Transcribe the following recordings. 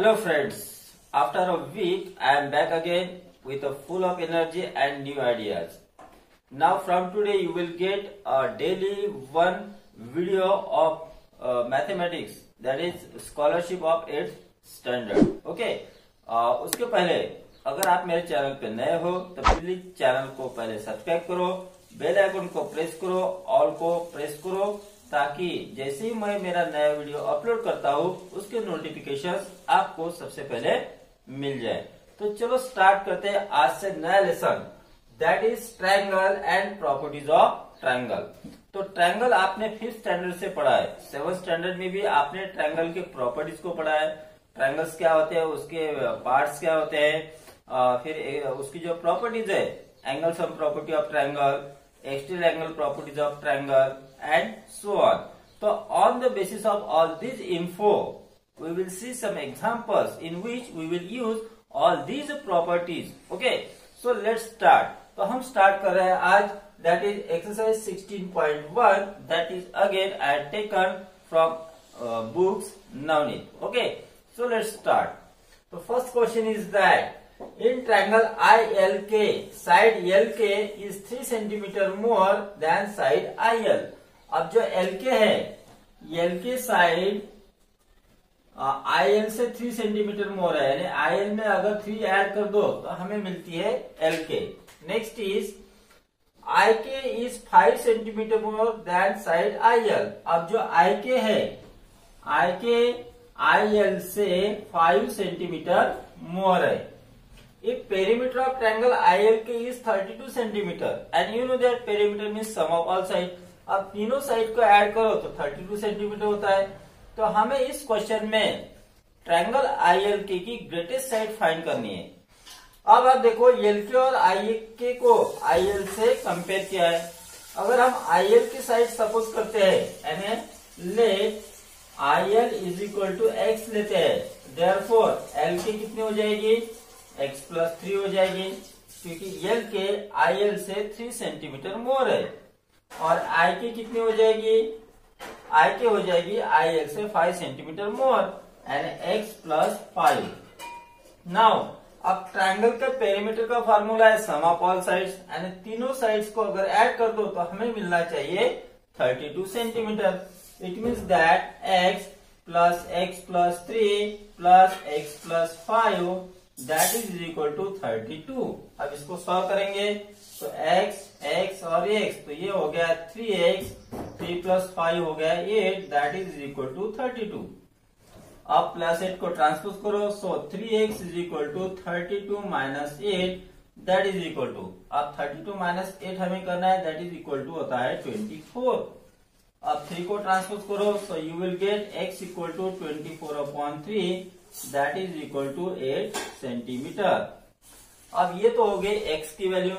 Hello friends, after a week I am back again with a full of energy and new ideas. Now from today you will get a daily one video of mathematics, that is scholarship of 8th standard. Okay, उसके पहले अगर आप मेरे channel पे नए हो तो please channel को पहले सब्सक्राइब करो, बेल आइकन को प्रेस करो, ऑल को प्रेस करो, ताकि जैसे ही मैं मेरा नया वीडियो अपलोड करता हूँ उसके नोटिफिकेशंस आपको सबसे पहले मिल जाए। तो चलो स्टार्ट करते हैं आज से नया lesson, that is triangle and properties of triangle. तो ट्रायंगल आपने 5th स्टैंडर्ड से पढ़ा है, 7th स्टैंडर्ड में भी आपने ट्रायंगल के प्रॉपर्टीज को पढ़ा है। ट्रायंगल्स क्या होते हैं, उसके पार्ट्स क्या होते हैं, फिर उसकी जो प्रॉपर्टीज है, angle sum property of triangle, extreme angle properties of triangle and so on. So on the basis of all this info, we will see some examples in which we will use all these properties. Okay, so let's start. तो हम start कर रहे हैं आज, that is exercise 16.1, that is again I have taken from books Navneet. Okay, so let's start. The first question is that in triangle ILK, side LK is 3 centimeter more than side IL. अब जो LK है, LK side IL से 3 centimetre मोर है, यानी IL में अगर 3 add कर दो तो हमें मिलती है LK। Next is IK is 5 centimetre more than side IL। अब जो IK है, IK IL से 5 सेंटीमीटर मोर है। If perimeter of triangle ILK is 32 centimeter and you know that perimeter means sum of all sides, अब तीनों side को add करो तो 32 सेंटीमीटर होता है। तो हमें इस क्वेश्चन में ट्रायंगल ILK की ग्रेटेस्ट साइड फाइंड करनी है। अब आप देखो LK और IK को IL से कंपेयर किया है। अगर हम IL की साइड सपोज करते हैं, यानी let IL is equal to x लेते हैं, देयरफॉर LK कितनी हो जाएगी, x+3 हो जाएगी, क्योंकि LK IL से 3 सेंटीमीटर मोर है। और IK कितनी हो जाएगी, IK हो जाएगी IL से 5 सेंटीमीटर मोर, यानी x+5। नाउ अब ट्रायंगल के पेरीमीटर का फार्मूला है सम ऑफ ऑल साइड्स, यानी तीनों साइड्स को अगर ऐड कर दो तो हमें मिलना चाहिए 32 centimetre. It means that x plus x+3 plus x+5 that is equal to 32। अब इसको सॉल्व करेंगे तो x और x, तो ये हो गया 3x, 3 + 5 हो गया 8, दैट इज इक्वल टू 32। अब +8 को ट्रांसपोज करो, so 3x is equal to 32 minus 8, that is equal to, अब 32 माइनस 8 हमें करना है, दैट इज इक्वल टू होता है 24। अब 3 को ट्रांसपोज करो, so you will get x equal to 24/3, that is equal to 8 centimetre. अब ये तो हो गई x की वैल्यू,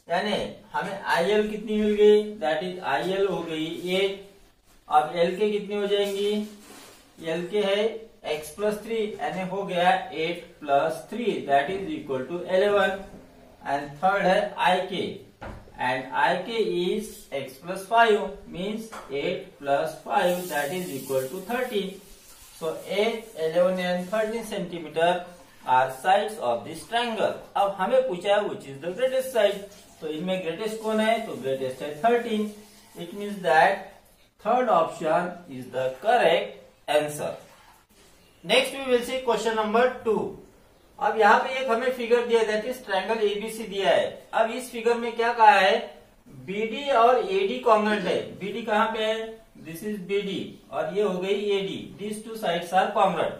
यानी हमें IL कितनी मिल गई, दैट इज IL हो गई 8। अब LK कितनी हो जाएंगी, LK है x+3, यानी हो गया 8+3, that is equal to 11। And third है IK, and IK is x+5 means 8+5, that is equal to 13. So 8, 11 and 13 centimeter are sides of this triangle. अब हमें पूछा है which is the greatest side, तो इनमें ग्रेटेस्ट कौन है, तो ग्रेटेस्ट है 13। It means that third option is the correct answer. Next we will see question number 2. अब यहाँ पे एक हमें फिगर दिया है, दैट इज ट्रायंगल ABC दिया है। अब इस फिगर में क्या कहा है, BD और AD कॉन्ग्रुएंट है। BD कहाँ पे है, दिस इज BD और ये हो गई AD, this two sides are congruent.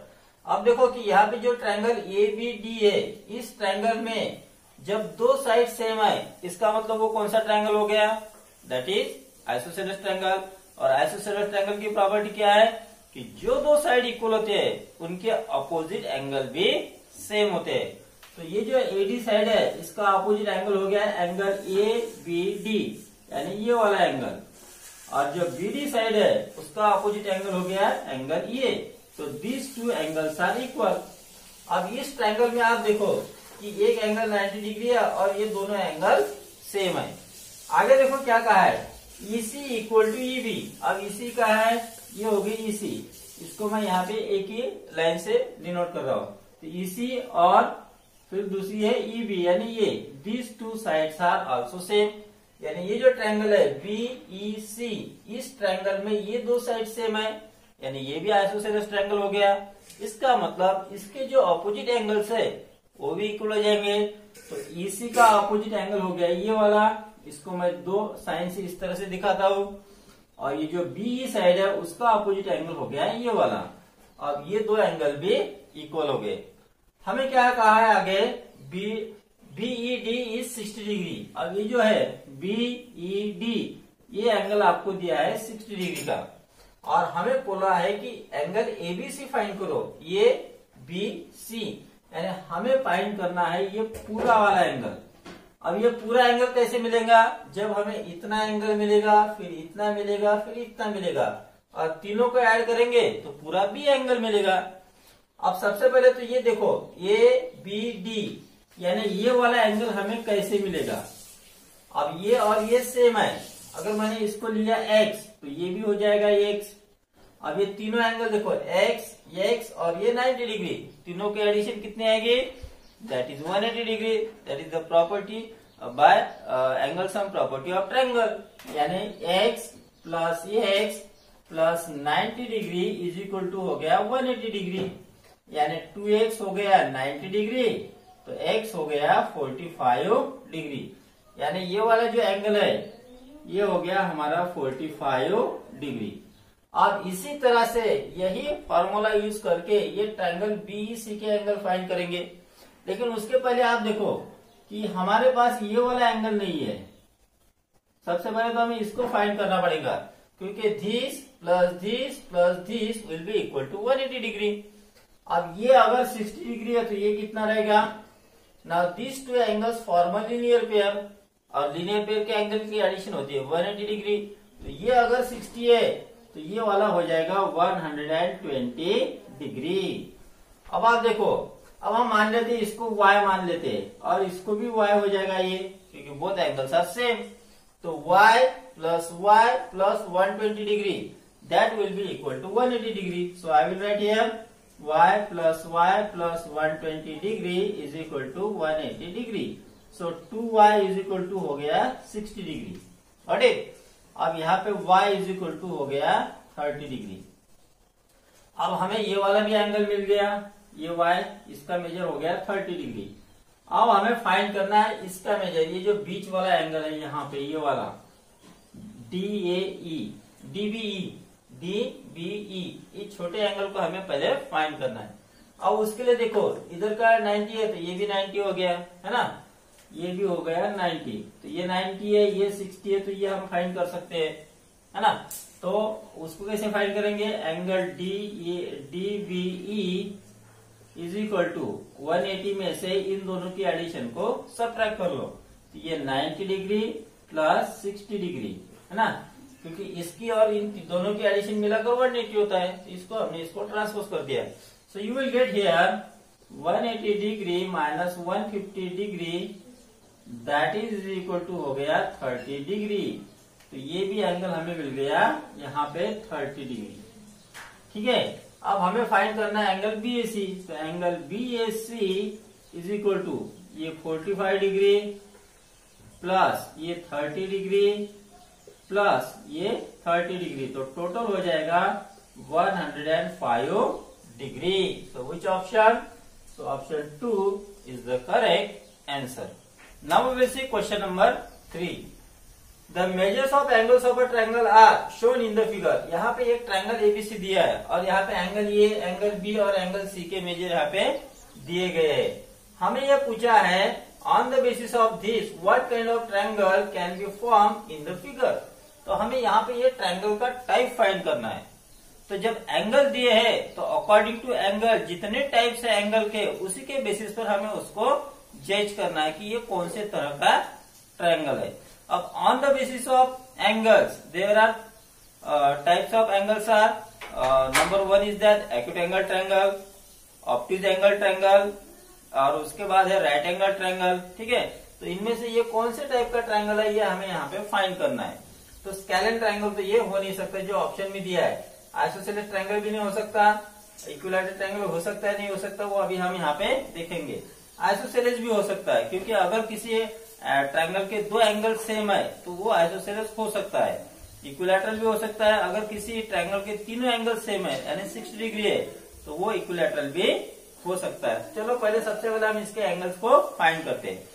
अब देखो कि यहाँ पे जो ट्रायंगल ABD है, इस ट्रायंगल में जब दो साइड सेम आए, इसका मतलब वो कौन सा ट्रायंगल हो गया, दैट इज आइसोसेलेस ट्रायंगल। और आइसोसेलेस ट्रायंगल की प्रॉपर्टी क्या है कि जो दो साइड इक्वल होते हैं उनके अपोजिट एंगल भी सेम होते हैं। तो ये जो AD साइड है, इसका अपोजिट एंगल हो गया एंगल ABD, यानी ये वाला एंगल। और जो BD साइड है, उसका अपोजिट एंगल हो गया एंगल A। तो these two angles are equal. अब इस ट्रायंगल में आप देखो कि एक एंगल 90 डिग्री है और ये दोनों एंगल सेम है। आगे देखो क्या कहा है, EC इक्वल टू EB। अब EC का है, ये होगी EC, इसको मैं यहाँ पे एक ही लाइन से डिनोट कर रहा हूँ। तो ईसी और फिर दूसरी है ईबी, यानी ये these two sides are also same, यानी ये जो ट्रायंगल है बीईसी, इस ट्रायंगल में ये दो साइड सेम है, यानी ये भी आइसोसेलेस ट्रायंगल हो गया। इसका मतलब इसके जो अपोजिट एंगल्स है वो भी इक्वल हो जाएंगे। तो ईसी का अपोजिट एंगल हो गया ये वाला, इसको मैं दो साइन से इस तरह से दिखाता हूं, और ये जो बीई साइड है उसका अपोजिट एंगल हो गया ये वाला। अब ये दो एंगल भी इक्वल हो गए। हमें क्या कहा है आगे, बीईडी इज 60 डिग्री। अब ये जो है बीईडी, ये एंगल आपको दिया है 60 डिग्री का, और हमें बोला है कि एंगल एबीसी फाइंड करो, ये बीसी, यानी हमें फाइंड करना है ये पूरा वाला एंगल। अब ये पूरा एंगल कैसे मिलेगा, जब हमें इतना एंगल मिलेगा, फिर इतना मिलेगा, फिर इतना मिलेगा, और तीनों को ऐड करेंगे तो पूरा बी एंगल मिलेगा। अब सबसे पहले तो ये देखो, ए बी डी, यानी ये वाला एंगल हमें कैसे मिलेगा। अब ये और ये सेम है, अगर मैंने इसको लिया x तो ये भी हो जाएगा x। अब ये तीनों एंगल देखो, x और ये 90 डिग्री, तीनों के एडिशन कितने आएंगे, that is 180 degree. That is the property by angle sum property of triangle, यानी x प्लस ये x plus 90 degree is equal to हो गया 180 डिग्री, यानी 2x हो गया 90 डिग्री, तो x हो गया 45 डिग्री, यानी ये वाला जो एंगल है ये हो गया हमारा 45 डिग्री। अब इसी तरह से यही फॉर्मूला यूज करके ये ट्रायंगल बीईसी के एंगल फाइंड करेंगे। लेकिन उसके पहले आप देखो कि हमारे पास ये वाला एंगल नहीं है। सबसे पहले तो हमें इसको फाइंड करना पड़ेगा, क्योंकि this plus this will be equal to 180 degree. अब ये अगर 60 डिग्री है तो ये कितना रहेगा, now this two angles form a linear pair, और लीनियर पेयर के एंगल की एडिशन होती है 180 डिग्री। तो ये अगर 60 है तो ये वाला हो जाएगा 120 डिग्री। अब आप देखो, अब हम मान लेते हैं इसको y मान लेते हैं, और इसको भी y हो जाएगा ये, क्योंकि बोथ एंगल्स आर सेम। तो y plus 120 degree, that will be equal to 180 degree. So I will write here y plus 120 degree is equal to 180 degree. So 2y is equal to हो गया 60 degree. और अब यहाँ पे y is equal to हो गया 30 degree. अब हमें ये वाला भी एंगल मिल गया, ये y, इसका मेजर हो गया 30 डिग्री। अब हमें फाइंड करना है इसका मेजर, ये जो बीच वाला एंगल है यहाँ पे, ये वाला DBE, ये छोटे एंगल को हमें पहले फाइंड करना है। अब उसके लिए देखो, इधर का 90 है तो ये भी 90 हो गया है ना, ये भी हो गया 90, तो ये 90 है, ये 60 है, तो ये हम फाइंड कर सकते हैं, है ना। तो उसको कैसे फाइंड करेंगे, angle DBE is equal to 180 में से इन दोनों की एडिशन को सबट्रैक्ट कर लो, तो ये 90 डिग्री प्लस 60 डिग्री, है ना, क्योंकि इसकी और इन दोनों की एडिशन मिलाकर 180 होता है, तो इसको हमने इसको ट्रांसपोज कर दिया। So you will get here 180 degree minus 150 degree, that is equal to हो गया 30 डिग्री। तो ये भी एंगल हमें मिल गया यहाँ पे 30 डिग्री। ठीक है, अब हमें फाइंड करना है एंगल बीएसी। तो angle BAC is equal to ये 45 डिग्री प्लस ये 30 डिग्री प्लस ये 30 डिग्री, तो टोटल हो जाएगा 105 degree. So which option? So option 2 is the correct answer. Now we will see question number 3. The measures of angles of a triangle are shown in the figure. यहाँ पे एक triangle ABC दिया है, और यहाँ पे एंगल ए, एंगल बी और angle C के मेजर यहाँ पे दिए गए हैं। हमें यह पूछा है on the basis of this what kind of triangle can be formed in the figure. तो हमें यहाँ पे ये ट्रायंगल का टाइप फाइंड करना है। तो जब एंगल दिए है तो अकॉर्डिंग टू एंगल, जितने टाइप से एंगल के, उसी के बेसिस पर हमें उसको जज करना है कि ये कौन से तरह का ट्रायंगल है। अब on the basis of angles there are types of angles are, number 1 is that acute angle triangle, obtuse angle triangle, और उसके बाद है राइट एंगल ट्रायंगल। ठीक है, तो इनमें से ये कौन से टाइप का ट्रायंगल है ये हमें यहाँ पे फाइंड करना है। तो स्केलेन ट्रायंगल तो ये हो नहीं सकता जो ऑप्शन में दिया है, आइसोसेलेस ट्रायंगल भी नहीं हो सकता, इक्विलैटरल ट्रायंगल हो सकता है नहीं हो सकता, वो अभी हम यहाँ पे देखेंगे। आइसोसेलेस भी हो सकता है, क्योंकि अगर किसी ट्रायंगल के दो एंगल सेम है तो वो आइसोसेलेस हो सकता है। इक्विलैटरल भी हो सकता है, अगर किसी ट्रायंगल के तीनों एंगल सेम है यानी 60 डिग्री है तो वो इक्विलैटरल भी हो सकता है। चलो पहले सबसे पहले हम इसके एंगल्स को फाइंड करते हैं।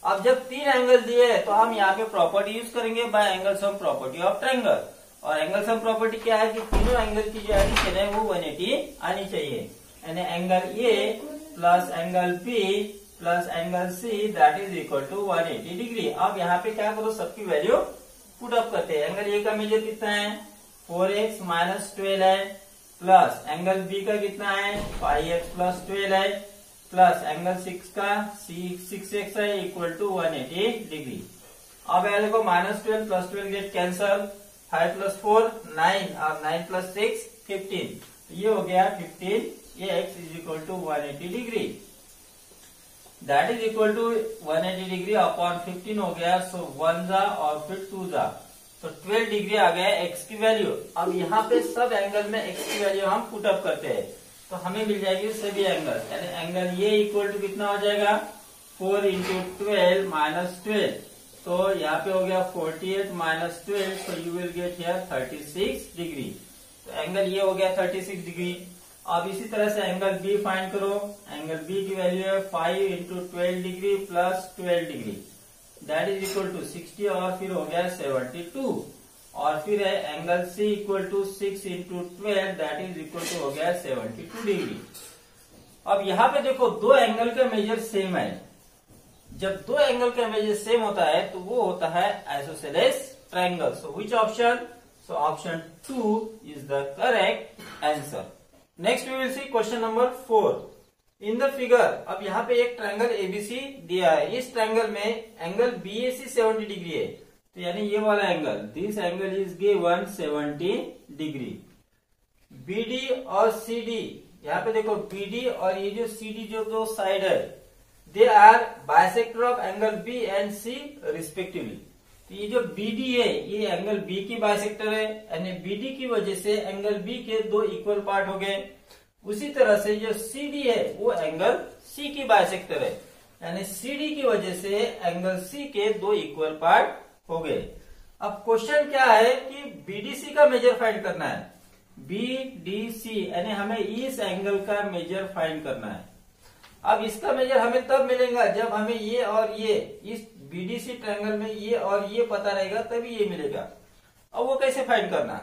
अब जब तीन एंगल दिए तो हम यहाँ पे प्रॉपर्टी यूज करेंगे bye angle sum property of triangle. और एंगल सम प्रॉपर्टी क्या है कि तीनों एंगल की जो एडिशन है वो 180 आनी चाहिए, यानी angle A plus angle B plus angle C that is equal to 180 degree. अब यहाँ पे क्या करो, सबकी वैल्यू पुट अप करते हैं। एंगल ए का मेजर कितना है 4x माइनस 12 है, प्लस एंगल बी का कितना है 5x प्लस 12 है, प्लस एंगल 6 का 6x है इक्वल टू 180 डिग्री। अब यहाँ देखो -12 प्लस 12 गेट कैंसल, 5 प्लस 4 9 और 9 प्लस 6 15, ये हो गया 15x is equal to 180 degree. That is equal to 180 degree upon 15 हो गया, सो 1 जा और फिर 2 जा, तो 12 डिग्री आ गया x की वैल्यू। अब यहाँ पे सब एंगल में x की वैल्यू हम पुट अप करते हैं तो हमें मिल जाएगी सभी एंगल, यानी एंगल ये इक्वल टू कितना हो जाएगा 4 इंटू 12 माइनस 12, तो यहाँ पे हो गया 48 माइनस 12, तो you will get here 36 degree. तो एंगल ये हो गया 36 डिग्री। अब इसी तरह से एंगल बी फाइंड करो, एंगल बी की वैल्यू है 5 into 12 degree plus 12 degree, that is equal to 60 और फिर हो गया 72, और फिर है angle C equal to 6 into 12 that is equal to हो गया 72 डिग्री। अब यहाँ पे देखो दो एंगल का मेजर सेम है, जब दो एंगल का मेजर सेम होता है तो वो होता है isosceles triangle. So which option? So option 2 is the correct answer. Next we will see question number 4 in the figure. अब यहाँ पे एक ट्रायंगल एबीसी दिया है, इस ट्रायंगल में एंगल बीएसी 70 डिग्री है, तो यानी ये वाला angle, this angle is given 70 degree. BD और सीडी, यहाँ पे देखो बीडी और ये जो सीडी जो दो साइड है they are bisector of angle B and C respectively. तो ये जो बीडी है ये एंगल बी की बाइसेक्टर है, यानी बीडी की वजह से एंगल बी के दो इक्वल पार्ट हो गए। उसी तरह से जो सीडी है वो एंगल सी की बाइसेक्टर है, यानी सीडी की वजह से एंगल सी के दो इक्वल पार्ट हो गए। अब क्वेश्चन क्या है कि बीडीसी का मेजर फाइंड करना है, बीडीसी यानी हमें इस एंगल का मेजर फाइंड करना है। अब इसका मेजर हमें तब मिलेगा जब हमें ये और ये इस बीडीसी ट्रायंगल में ये और ये पता रहेगा तभी ये मिलेगा। अब वो कैसे फाइंड करना?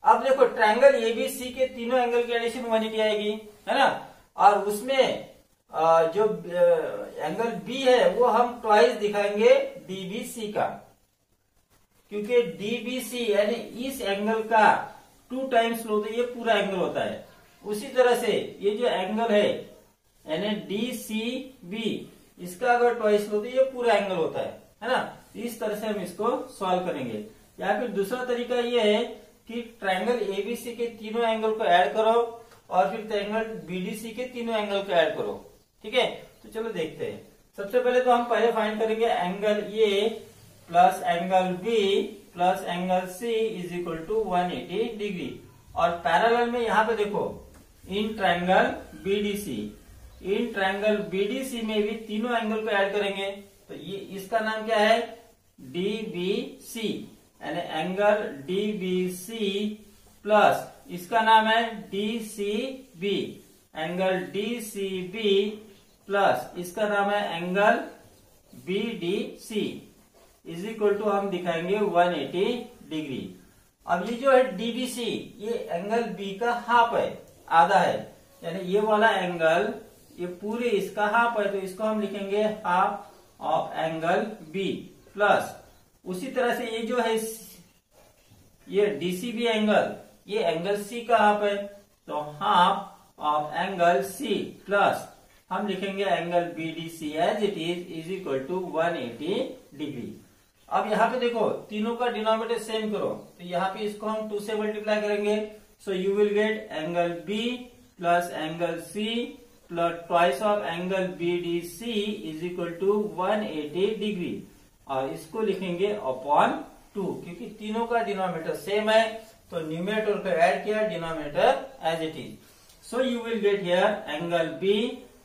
अब देखो ट्रायंगल एबीसी के तीनों एंगल की एडिशन 180 आएगी, है ना, और उसमें जो एंगल बी है वो हम ट्वाइस दिखाएंगे डीबीसी का, क्योंकि डीबीसी यानी इस एंगल का 2 टाइम्स लो तो ये पूरा एंगल होता है। उसी तरह से ये जो एंगल है यानी डीसीबी, इसका अगर ट्वाइस लो तो ये पूरा एंगल होता है ना। इस तरह से हम इसको सॉल्व करेंगे। या फिर दूसरा तरीका ये है कि ट्रायंगल एबीसी के तीनों एंगल को ऐड करो और फिर ट्रायंगल बीडीसी के तीनों एंगल को ऐड करो। ठीक है, तो चलो देखते हैं। सबसे पहले तो हम पहले फाइंड करेंगे angle A plus angle B plus angle C is equal to 180 degree. और पैरेलल में यहाँ पे देखो in triangle BDC, in triangle BDC में भी तीनों एंगल को ऐड करेंगे, तो ये इसका नाम क्या है डीबीसी, यानी एंगल डीबीसी प्लस इसका नाम है डीसीबी, एंगल डीसीबी प्लस इसका नाम है angle BDC is equal to हम दिखाएंगे 180 डिग्री। अब ये जो है डीबीसी ये एंगल बी का हाफ है, आधा है, यानी ये वाला एंगल ये पूरे इसका हाफ है, तो इसको हम लिखेंगे half of angle B plus उसी तरह से ये जो है ये डीसीबी एंगल ये एंगल सी का हाफ है, तो half of angle C plus हम लिखेंगे angle BDC as it is equal to 180 degree. अब यहाँ पे देखो तीनों का डिनोमिनेटर सेम करो, तो यहाँ पे इसको हम 2 से मल्टीप्लाई करेंगे, so you will get angle B plus angle C plus twice of angle BDC is equal to 180 degree, और इसको लिखेंगे अपॉन 2, क्योंकि तीनों का डिनोमिनेटर सेम है तो न्यूमरेटर को ऐड किया, denominator as it is. So you will get here angle B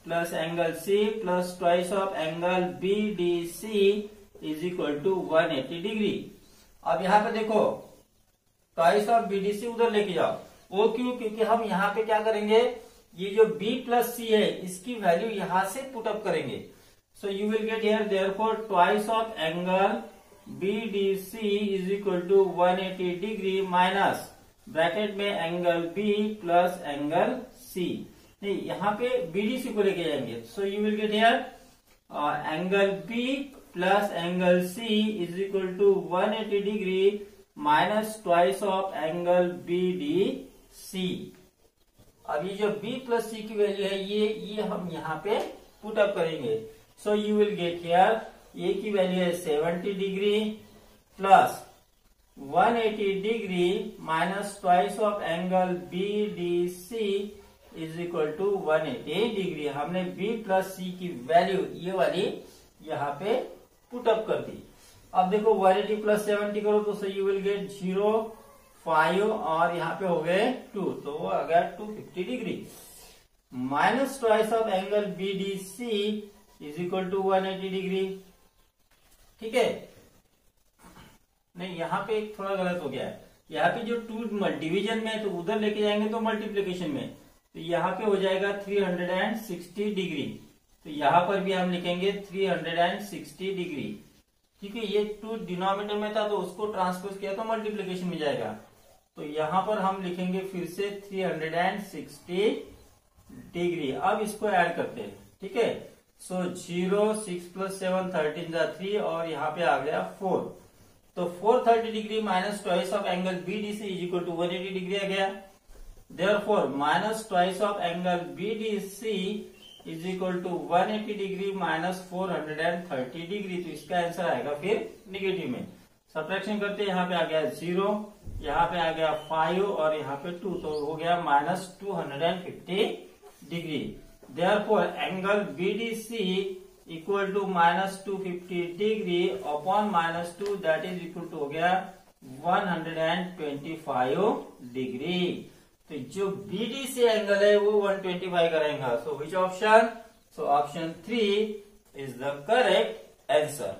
plus angle C plus twice of angle B D C is equal to 180 degree. अब यहाँ पे देखो twice of B D C उधर लेके जाओ. वो क्यों? क्योंकि हम यहाँ पे क्या करेंगे, ये जो b प्लस सी है इसकी वैल्यू यहां से पुट अप करेंगे. So you will get here therefore twice of angle BDC is equal to 180 degree minus bracket में angle B plus angle C. नहीं, यहाँ पे BDC को लेके जाएंगे. So you will get here angle B plus angle C is equal to 180 degree minus twice of angle BDC. अब ये जो B प्लस C की वैल्यू है ये हम यहाँ पे पुट अप करेंगे. So you will get here A की वैल्यू है 70 degree plus 180 degree minus twice of angle BDC is equal to 180 degree. हमने B प्लस C की वैल्यू ये वाली यहाँ पे पुट अप कर दी. अब देखो 180 प्लस 70 करो तो यू विल गेट 0, 5 और यहाँ पे हो गए 2, तो वो आ गया 250 degree minus twice of angle BDC is equal to 180 degree. ठीक है, नहीं यहाँ पे थोड़ा गलत हो गया है. यहाँ पे जो 2 डिवीजन में है तो उधर लेके जाएंगे तो मल्टीप्लीकेशन में, तो यहाँ पे हो जाएगा 360 डिग्री. तो यहाँ पर भी हम लिखेंगे 360 डिग्री. ठीक है, ये 2 डिनोमिनेटर में था तो उसको ट्रांसपोज किया तो मल्टीप्लीकेशन में जाएगा. तो यहाँ पर हम लिखेंगे फिर से 360 डिग्री. अब इसको ऐड करते हैं. ठीक है, सो 0, 6 प्लस 7 13 3 और यहाँ पे आ गया 4. तो 430 degree minus twice of angle BDC is equal to 180 degree आ गया. Therefore minus twice of angle BDC is equal to 180 degree minus 430 degree. तो इसका आंसर आएगा फिर निगेटिव में. सब्ट्रैक्शन करते हैं, यहाँ पे आ गया 0, यहाँ पे आ गया 5 और यहाँ पे 2, तो हो गया minus 250 degree. Therefore, angle BDC equal to minus 250 degree upon minus 2 that is equal to हो गया 125 डिग्री. तो जो BDC एंगल है वो 125 का रहेगा. So which option? So option 3 is the correct answer.